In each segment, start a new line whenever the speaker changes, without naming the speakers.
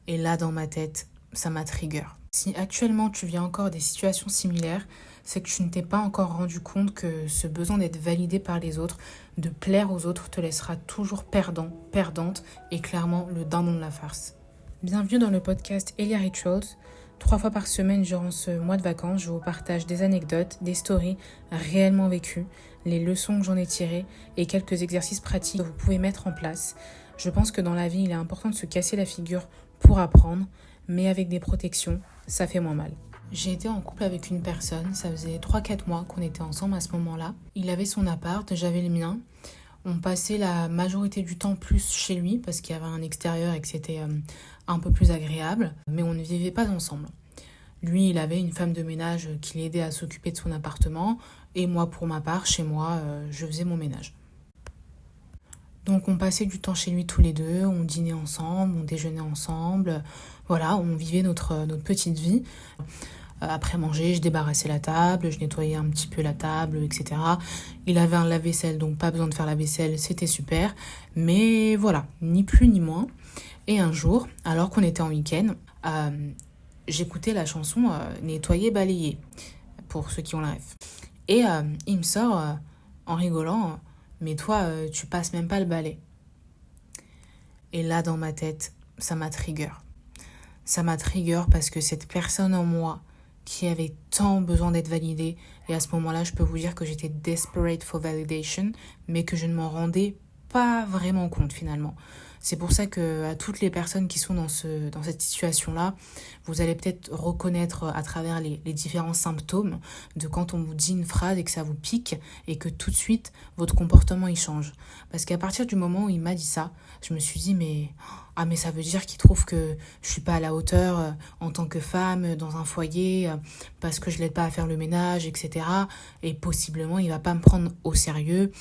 Et là, dans ma tête, ça m'a trigger. Si actuellement tu vis encore des situations similaires, c'est que tu ne t'es pas encore rendu compte que ce besoin d'être validé par les autres, de plaire aux autres, te laissera toujours perdant, perdante et clairement le dindon de la farce. Bienvenue dans le podcast Elia Rituals. 3 fois par semaine durant ce mois de vacances, je vous partage des anecdotes, des stories réellement vécues, les leçons que j'en ai tirées et quelques exercices pratiques que vous pouvez mettre en place. Je pense que dans la vie, il est important de se casser la figure pour apprendre, mais avec des protections, ça fait moins mal. J'ai été en couple avec une personne, ça faisait 3-4 mois qu'on était ensemble à ce moment-là. Il avait son appart, j'avais le mien. On passait la majorité du temps plus chez lui parce qu'il y avait un extérieur et que c'était un peu plus agréable, mais on ne vivait pas ensemble. Lui, il avait une femme de ménage qui l'aidait à s'occuper de son appartement et moi, pour ma part, chez moi, je faisais mon ménage. Donc on passait du temps chez lui tous les deux, on dînait ensemble, on déjeunait ensemble, voilà, on vivait notre petite vie. Après manger, je débarrassais la table, je nettoyais un petit peu la table, etc. Il avait un lave-vaisselle, donc pas besoin de faire la vaisselle, c'était super. Mais voilà, ni plus ni moins. Et un jour, alors qu'on était en week-end, j'écoutais la chanson Nettoyer, balayer, pour ceux qui ont la ref. Et il me sort, en rigolant, mais toi, tu passes même pas le balai. Et là, dans ma tête, ça m'a trigger. Ça m'a trigger parce que cette personne en moi qui avait tant besoin d'être validée, et à ce moment-là, je peux vous dire que j'étais desperate for validation, mais que je ne m'en rendais pas vraiment compte finalement. C'est pour ça que à toutes les personnes qui sont dans cette situation-là, vous allez peut-être reconnaître à travers les différents symptômes de quand on vous dit une phrase et que ça vous pique et que tout de suite, votre comportement il change. Parce qu'à partir du moment où il m'a dit ça, je me suis dit mais ça veut dire qu'il trouve que je suis pas à la hauteur en tant que femme dans un foyer parce que je l'aide pas à faire le ménage, etc. Et possiblement, il va pas me prendre au sérieux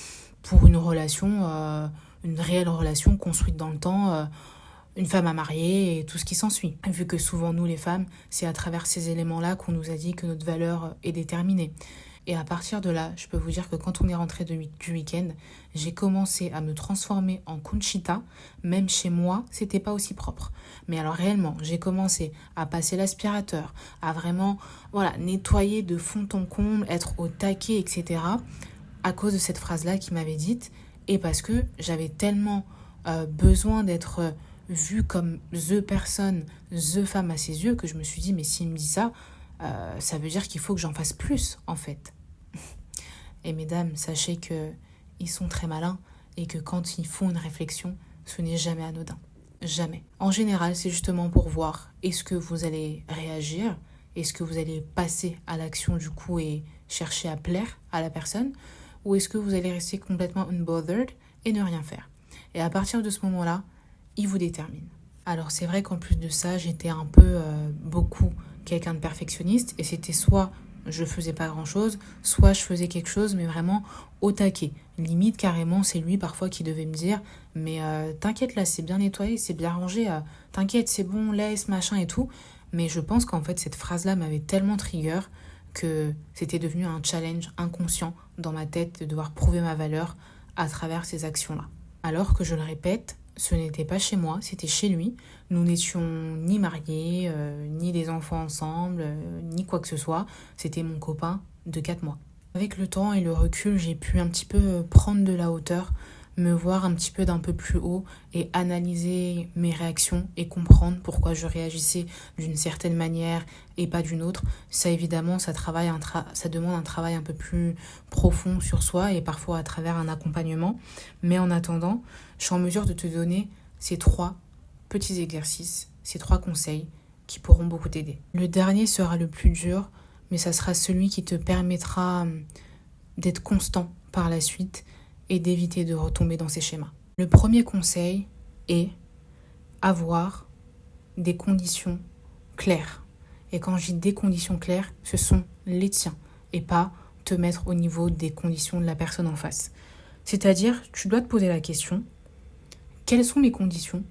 pour une relation, une réelle relation construite dans le temps, une femme à marier et tout ce qui s'ensuit. Vu que souvent, nous les femmes, c'est à travers ces éléments-là qu'on nous a dit que notre valeur est déterminée. Et à partir de là, je peux vous dire que quand on est rentré du week-end, j'ai commencé à me transformer en Conchita. Même chez moi, c'était pas aussi propre. Mais alors réellement, j'ai commencé à passer l'aspirateur, à vraiment nettoyer de fond en comble, être au taquet, etc. à cause de cette phrase-là qu'il m'avait dite. Et parce que j'avais tellement besoin d'être vue comme the personne, the femme à ses yeux, que je me suis dit, mais s'il me dit ça, ça veut dire qu'il faut que j'en fasse plus, en fait. Et mesdames, sachez qu'ils sont très malins et que quand ils font une réflexion, ce n'est jamais anodin. Jamais. En général, c'est justement pour voir est-ce que vous allez réagir, est-ce que vous allez passer à l'action du coup et chercher à plaire à la personne, ou est-ce que vous allez rester complètement unbothered et ne rien faire. Et à partir de ce moment-là, ils vous déterminent. Alors c'est vrai qu'en plus de ça, j'étais un peu beaucoup quelqu'un de perfectionniste et c'était soit je faisais pas grand-chose, soit je faisais quelque chose mais vraiment au taquet. Limite carrément, c'est lui parfois qui devait me dire mais t'inquiète là, c'est bien nettoyé, c'est bien rangé, t'inquiète, c'est bon, laisse, machin et tout. Mais je pense qu'en fait cette phrase-là m'avait tellement trigger que c'était devenu un challenge inconscient dans ma tête de devoir prouver ma valeur à travers ces actions-là. Alors que je le répète, ce n'était pas chez moi, c'était chez lui. Nous n'étions ni mariés, ni des enfants ensemble, ni quoi que ce soit. C'était mon copain de 4 mois. Avec le temps et le recul, j'ai pu un petit peu prendre de la hauteur, me voir un petit peu d'un peu plus haut et analyser mes réactions et comprendre pourquoi je réagissais d'une certaine manière et pas d'une autre. Ça évidemment, ça demande un travail un peu plus profond sur soi et parfois à travers un accompagnement. Mais en attendant, je suis en mesure de te donner ces 3 petits exercices, ces 3 conseils qui pourront beaucoup t'aider. Le dernier sera le plus dur, mais ça sera celui qui te permettra d'être constant par la suite et d'éviter de retomber dans ces schémas. Le premier conseil est avoir des conditions claires. Et quand je dis des conditions claires, ce sont les tiens et pas te mettre au niveau des conditions de la personne en face. C'est-à-dire, tu dois te poser la question, quelles sont mes conditions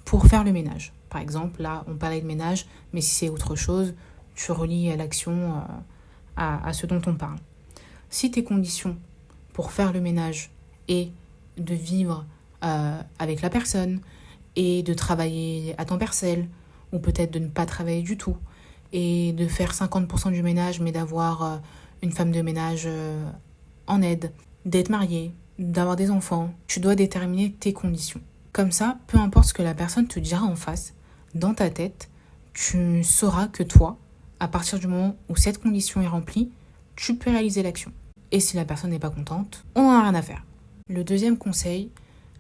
pour faire le ménage ? Par exemple, là, on parlait de ménage, mais si c'est autre chose, tu relis à l'action à ce dont on parle. Si tes conditions pour faire le ménage et de vivre avec la personne et de travailler à temps partiel, ou peut-être de ne pas travailler du tout, et de faire 50% du ménage, mais d'avoir une femme de ménage en aide, d'être marié, d'avoir des enfants. Tu dois déterminer tes conditions. Comme ça, peu importe ce que la personne te dira en face, dans ta tête, tu sauras que toi, à partir du moment où cette condition est remplie, tu peux réaliser l'action. Et si la personne n'est pas contente, on n'en a rien à faire. Le deuxième conseil,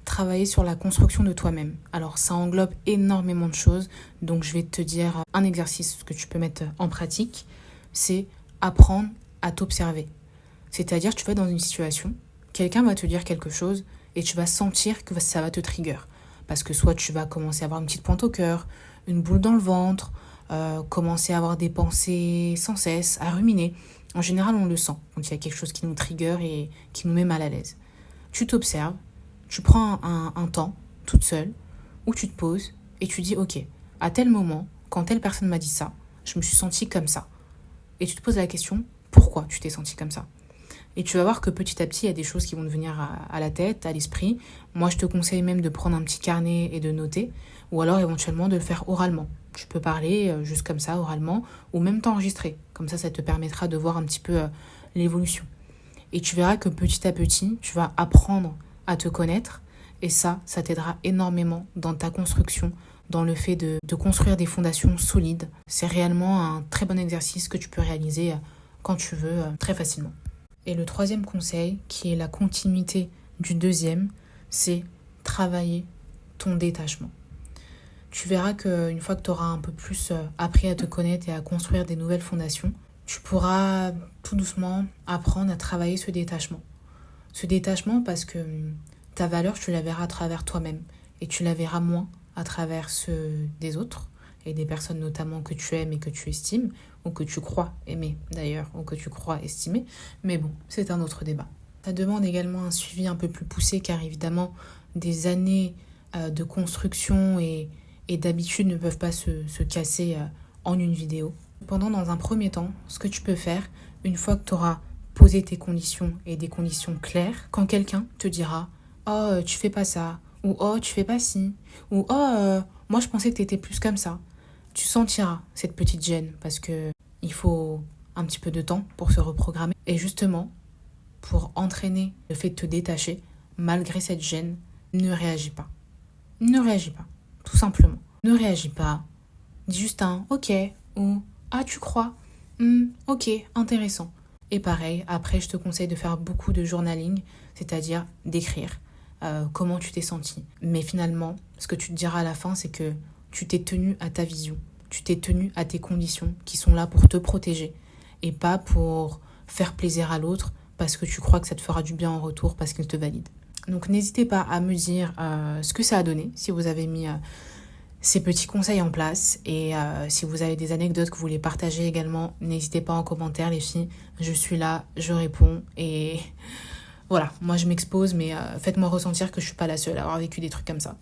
travailler sur la construction de toi-même. Alors ça englobe énormément de choses, donc je vais te dire un exercice que tu peux mettre en pratique, c'est apprendre à t'observer. C'est-à-dire tu vas dans une situation, quelqu'un va te dire quelque chose et tu vas sentir que ça va te trigger. Parce que soit tu vas commencer à avoir une petite pointe au cœur, une boule dans le ventre, commencer à avoir des pensées sans cesse, à ruminer. En général, on le sent quand il y a quelque chose qui nous trigger et qui nous met mal à l'aise. Tu t'observes, tu prends un temps, toute seule, où tu te poses et tu dis « Ok, à tel moment, quand telle personne m'a dit ça, je me suis sentie comme ça. » Et tu te poses la question « Pourquoi tu t'es sentie comme ça ?» Et tu vas voir que petit à petit, il y a des choses qui vont te venir à la tête, à l'esprit. Moi, je te conseille même de prendre un petit carnet et de noter, ou alors éventuellement de le faire oralement. Tu peux parler juste comme ça, oralement, ou même t'enregistrer. Comme ça te permettra de voir un petit peu l'évolution. Et tu verras que petit à petit, tu vas apprendre à te connaître. Et ça t'aidera énormément dans ta construction, dans le fait de construire des fondations solides. C'est réellement un très bon exercice que tu peux réaliser quand tu veux, très facilement. Et le troisième conseil, qui est la continuité du deuxième, c'est travailler ton détachement. Tu verras qu'une fois que tu auras un peu plus appris à te connaître et à construire des nouvelles fondations, tu pourras tout doucement apprendre à travailler ce détachement. Ce détachement parce que ta valeur, tu la verras à travers toi-même et tu la verras moins à travers ceux des autres et des personnes notamment que tu aimes et que tu estimes, ou que tu crois aimer d'ailleurs, ou que tu crois estimer, mais bon, c'est un autre débat. Ça demande également un suivi un peu plus poussé car évidemment, des années de construction et d'habitude ne peuvent pas se casser en une vidéo. Cependant, dans un premier temps, ce que tu peux faire, une fois que tu auras posé tes conditions et des conditions claires, quand quelqu'un te dira « Oh, tu fais pas ça » ou « Oh, tu fais pas ci » ou « Oh, moi je pensais que tu étais plus comme ça », tu sentiras cette petite gêne parce que il faut un petit peu de temps pour se reprogrammer. Et justement, pour entraîner le fait de te détacher, malgré cette gêne, ne réagis pas. Ne réagis pas, tout simplement. Ne réagis pas. Dis juste un « Ok » ou « Ah, tu crois Ok, intéressant ». Et pareil, après, je te conseille de faire beaucoup de journaling, c'est-à-dire d'écrire comment tu t'es senti. Mais finalement, ce que tu te diras à la fin, c'est que tu t'es tenu à ta vision. Tu t'es tenu à tes conditions qui sont là pour te protéger et pas pour faire plaisir à l'autre parce que tu crois que ça te fera du bien en retour parce qu'il te valide. Donc n'hésitez pas à me dire ce que ça a donné, si vous avez mis ces petits conseils en place et si vous avez des anecdotes que vous voulez partager également, n'hésitez pas en commentaire les filles, je suis là, je réponds et voilà, moi je m'expose mais faites-moi ressentir que je suis pas la seule à avoir vécu des trucs comme ça.